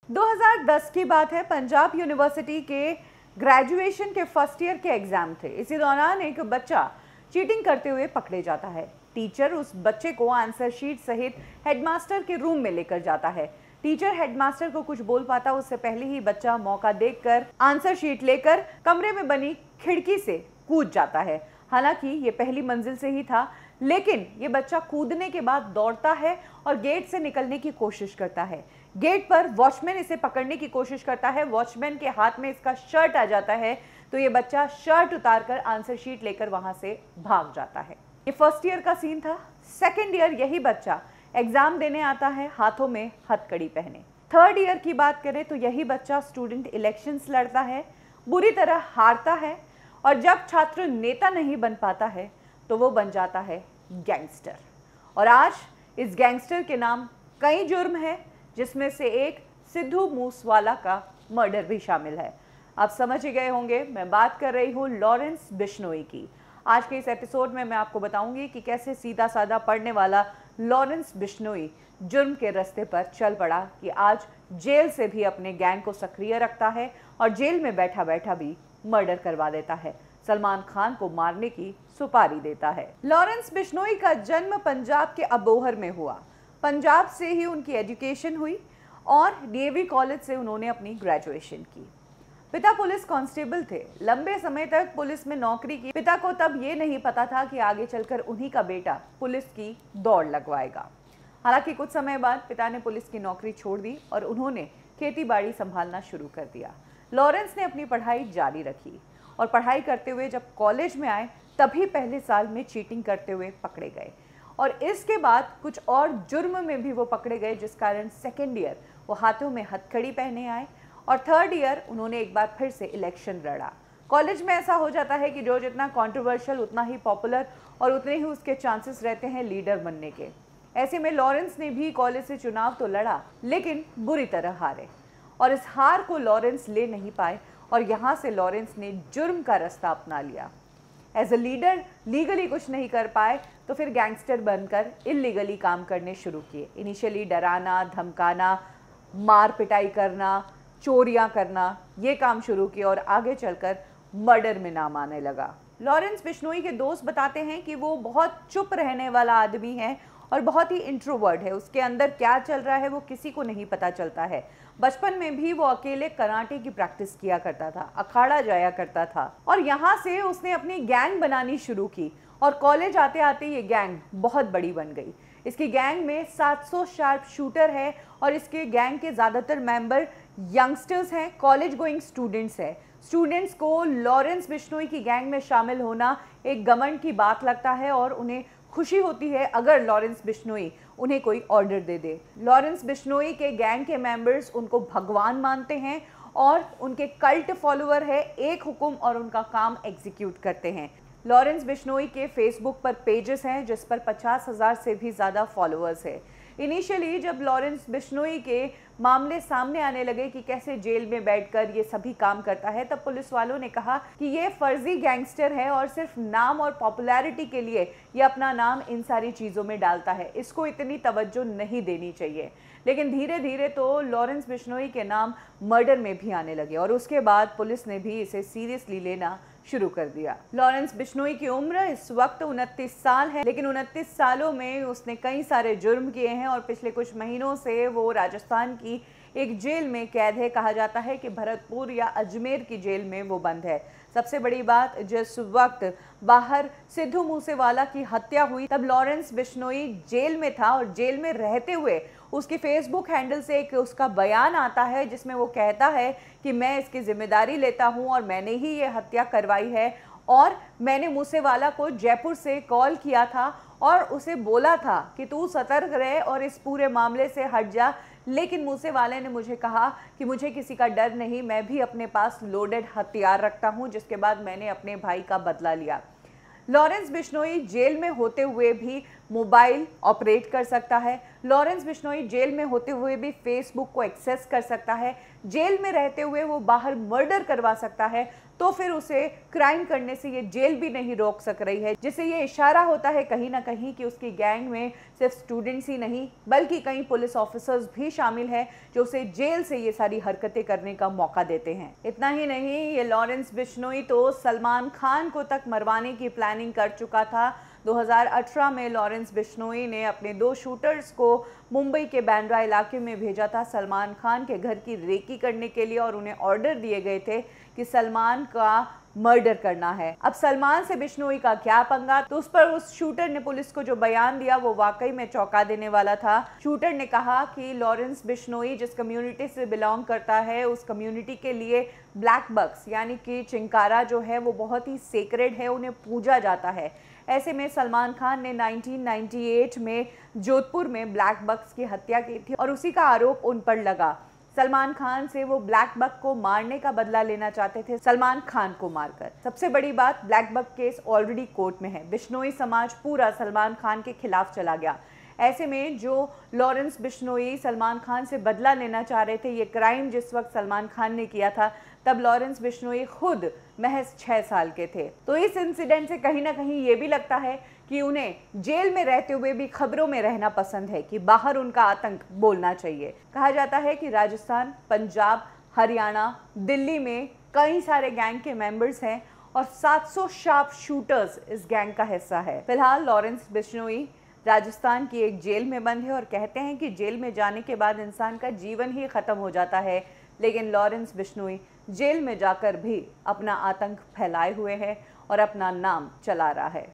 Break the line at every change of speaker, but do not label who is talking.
2010 की बात है। पंजाब यूनिवर्सिटी के ग्रेजुएशन के फर्स्ट ईयर के एग्जाम थे। इसी दौरान एक बच्चा चीटिंग करते हुए पकड़े जाता है। टीचर उस बच्चे को आंसर शीट सहित हेडमास्टर के रूम में लेकर जाता है। टीचर हेडमास्टर को कुछ बोल पाता उससे पहले ही बच्चा मौका देखकर आंसर शीट लेकर कमरे में बनी खिड़की से कूद जाता है। हालांकि ये पहली मंजिल से ही था, लेकिन ये बच्चा कूदने के बाद दौड़ता है और गेट से निकलने की कोशिश करता है। गेट पर वॉचमैन इसे पकड़ने की कोशिश करता है। वॉचमैन के हाथ में इसका शर्ट आ जाता है, तो ये बच्चा शर्ट उतारकर आंसर शीट लेकर वहां से भाग जाता है। ये फर्स्ट ईयर का सीन था। सेकेंड ईयर यही बच्चा एग्जाम देने आता है, हाथों में हथकड़ी पहने। थर्ड ईयर की बात करें तो यही बच्चा स्टूडेंट इलेक्शंस लड़ता है, बुरी तरह हारता है और जब छात्र नेता नहीं बन पाता है तो वो बन जाता है गैंगस्टर। और आज इस गैंगस्टर के नाम कई जुर्म है, जिसमें से एक सिद्धू मूसवाला का मर्डर भी शामिल है। आप समझ ही गए होंगे, मैं बात कर रही हूँ लॉरेंस बिश्नोई की। आज के इस एपिसोड में मैं आपको बताऊंगी कि कैसे सीधा साधा पढ़ने वाला लॉरेंस बिश्नोई जुर्म के रास्ते पर चल पड़ा कि आज जेल से भी अपने गैंग को सक्रिय रखता है और जेल में बैठा बैठा भी मर्डर करवा देता है। सलमान खान को मारने की सुपारी देता है। लॉरेंस बिश्नोई का जन्म पंजाब के अबोहर में हुआ। पंजाब से ही उनकी एजुकेशन हुई और डीएवी कॉलेज से उन्होंने अपनी ग्रेजुएशन की। पिता पुलिस कांस्टेबल थे, लंबे समय तक पुलिस में नौकरी की। पिता को तब ये नहीं पता था कि आगे चलकर उन्हीं का बेटा पुलिस की दौड़ लगवाएगा। हालांकि कुछ समय बाद पिता ने पुलिस की नौकरी छोड़ दी और उन्होंने खेती बाड़ी संभालना शुरू कर दिया। लॉरेंस ने अपनी पढ़ाई जारी रखी और पढ़ाई करते हुए जब कॉलेज में आए तभी पहले साल में चीटिंग करते हुए पकड़े गए और इसके बाद कुछ और जुर्म में भी वो पकड़े गए, जिस कारण सेकेंड ईयर वो हाथों में हथकड़ी पहने आए और थर्ड ईयर उन्होंने एक बार फिर से इलेक्शन लड़ा। कॉलेज में ऐसा हो जाता है कि जो जितना कंट्रोवर्शियल उतना ही पॉपुलर और उतने ही उसके चांसेस रहते हैं लीडर बनने के। ऐसे में लॉरेंस ने भी कॉलेज से चुनाव तो लड़ा, लेकिन बुरी तरह हारे और इस हार को लॉरेंस ले नहीं पाए और यहाँ से लॉरेंस ने जुर्म का रास्ता अपना लिया। एज अ लीडर लीगली कुछ नहीं कर पाए तो फिर गैंगस्टर बनकर इलीगली काम करने शुरू किए। इनिशियली डराना, धमकाना, मार पिटाई करना, चोरियां करना, ये काम शुरू किए और आगे चलकर मर्डर में नाम आने लगा। लॉरेंस बिश्नोई के दोस्त बताते हैं कि वो बहुत चुप रहने वाला आदमी है और बहुत ही इंट्रोवर्ट है। उसके अंदर क्या चल रहा है वो किसी को नहीं पता चलता है। बचपन में भी वो अकेले कराटे की प्रैक्टिस किया करता था, अखाड़ा जाया करता था और यहाँ से उसने अपनी गैंग बनानी शुरू की और कॉलेज आते आते ये गैंग बहुत बड़ी बन गई। इसकी गैंग में 700 शार्प शूटर है और इसके गैंग के ज़्यादातर मेंबर यंगस्टर्स हैं, कॉलेज गोइंग स्टूडेंट्स हैं। स्टूडेंट्स को लॉरेंस बिश्नोई की गैंग में शामिल होना एक घमंड की बात लगता है और उन्हें खुशी होती है अगर लॉरेंस बिश्नोई उन्हें कोई ऑर्डर दे दे। लॉरेंस बिश्नोई के गैंग के मेंबर्स उनको भगवान मानते हैं और उनके कल्ट फॉलोअर है, एक हुक्म और उनका काम एग्जीक्यूट करते हैं। लॉरेंस बिश्नोई के फेसबुक पर पेजेस हैं जिस पर 50,000 से भी ज़्यादा फॉलोअर्स है। इनिशियली जब लॉरेंस बिश्नोई के मामले सामने आने लगे कि कैसे जेल में बैठकर ये सभी काम करता है, तब पुलिस वालों ने कहा कि ये फर्जी गैंगस्टर है और सिर्फ नाम और पॉपुलैरिटी के लिए ये अपना नाम इन सारी चीज़ों में डालता है, इसको इतनी तवज्जो नहीं देनी चाहिए। लेकिन धीरे धीरे तो लॉरेंस बिश्नोई के नाम मर्डर में भी आने लगे और उसके बाद पुलिस ने भी इसे सीरियसली लेना शुरू कर दिया। लॉरेंस बिश्नोई की उम्र इस वक्त 29 साल है, लेकिन 29 सालों में उसने कई सारे जुर्म किए हैं और पिछले कुछ महीनों से वो राजस्थान की एक जेल में कैद है। कहा जाता है कि भरतपुर या अजमेर की जेल में वो बंद है। सबसे बड़ी बात, जिस वक्त बाहर सिद्धू मूसेवाला की हत्या हुई तब लॉरेंस बिश्नोई जेल में था और जेल में रहते हुए उसकी फेसबुक हैंडल से एक उसका बयान आता है जिसमें वो कहता है कि मैं इसकी जिम्मेदारी लेता हूं और मैंने ही ये हत्या करवाई है और मैंने मूसेवाला को जयपुर से कॉल किया था और उसे बोला था कि तू सतर्क रहे और इस पूरे मामले से हट जा, लेकिन मूसेवाले ने मुझे कहा कि मुझे किसी का डर नहीं, मैं भी अपने पास लोडेड हथियार रखता हूं, जिसके बाद मैंने अपने भाई का बदला लिया। लॉरेंस बिश्नोई जेल में होते हुए भी मोबाइल ऑपरेट कर सकता है। लॉरेंस बिश्नोई जेल में होते हुए भी फेसबुक को एक्सेस कर सकता है। जेल में रहते हुए वो बाहर मर्डर करवा सकता है, तो फिर उसे क्राइम करने से ये जेल भी नहीं रोक सक रही है, जिससे ये इशारा होता है कहीं ना कहीं कि उसकी गैंग में सिर्फ स्टूडेंट्स ही नहीं बल्कि कई पुलिस ऑफिसर्स भी शामिल हैं जो उसे जेल से ये सारी हरकतें करने का मौका देते हैं। इतना ही नहीं, ये लॉरेंस बिश्नोई तो सलमान खान को तक मरवाने की प्लानिंग कर चुका था। 2018 में लॉरेंस बिश्नोई ने अपने 2 शूटर्स को मुंबई के बांद्रा इलाके में भेजा था सलमान खान के घर की रेकी करने के लिए, और उन्हें ऑर्डर दिए गए थे कि सलमान का मर्डर करना है। अब सलमान से बिश्नोई का क्या पंगा, तो उस पर उस शूटर ने पुलिस को जो बयान दिया वो वाकई में चौंका देने वाला था। शूटर ने कहा कि लॉरेंस बिश्नोई जिस कम्युनिटी से बिलोंग करता है उस कम्युनिटी के लिए ब्लैक बक्स यानी कि चिंकारा जो है वो बहुत ही सेक्रेड है, उन्हें पूजा जाता है। ऐसे में सलमान खान ने 1998 में जोधपुर में ब्लैक बक्स की हत्या की थी और उसी का आरोप उन पर लगा। सलमान खान से वो ब्लैक बक को मारने का बदला लेना चाहते थे, सलमान खान को मारकर। सबसे बड़ी बात, black buck case already court में है। बिश्नोई समाज पूरा सलमान खान के खिलाफ चला गया। ऐसे में जो लॉरेंस बिश्नोई सलमान खान से बदला लेना चाह रहे थे, ये क्राइम जिस वक्त सलमान खान ने किया था तब लॉरेंस बिश्नोई खुद महज 6 साल के थे। तो इस इंसिडेंट से कहीं ना कहीं ये भी लगता है कि उन्हें जेल में रहते हुए भी खबरों में रहना पसंद है, कि बाहर उनका आतंक बोलना चाहिए। कहा जाता है कि राजस्थान, पंजाब, हरियाणा, दिल्ली में कई सारे गैंग के मेंबर्स हैं और 700 शार्प शूटर्स इस गैंग का हिस्सा है। फिलहाल लॉरेंस बिश्नोई राजस्थान की एक जेल में बंद है और कहते हैं कि जेल में जाने के बाद इंसान का जीवन ही खत्म हो जाता है, लेकिन लॉरेंस बिश्नोई जेल में जाकर भी अपना आतंक फैलाए हुए है और अपना नाम चला रहा है।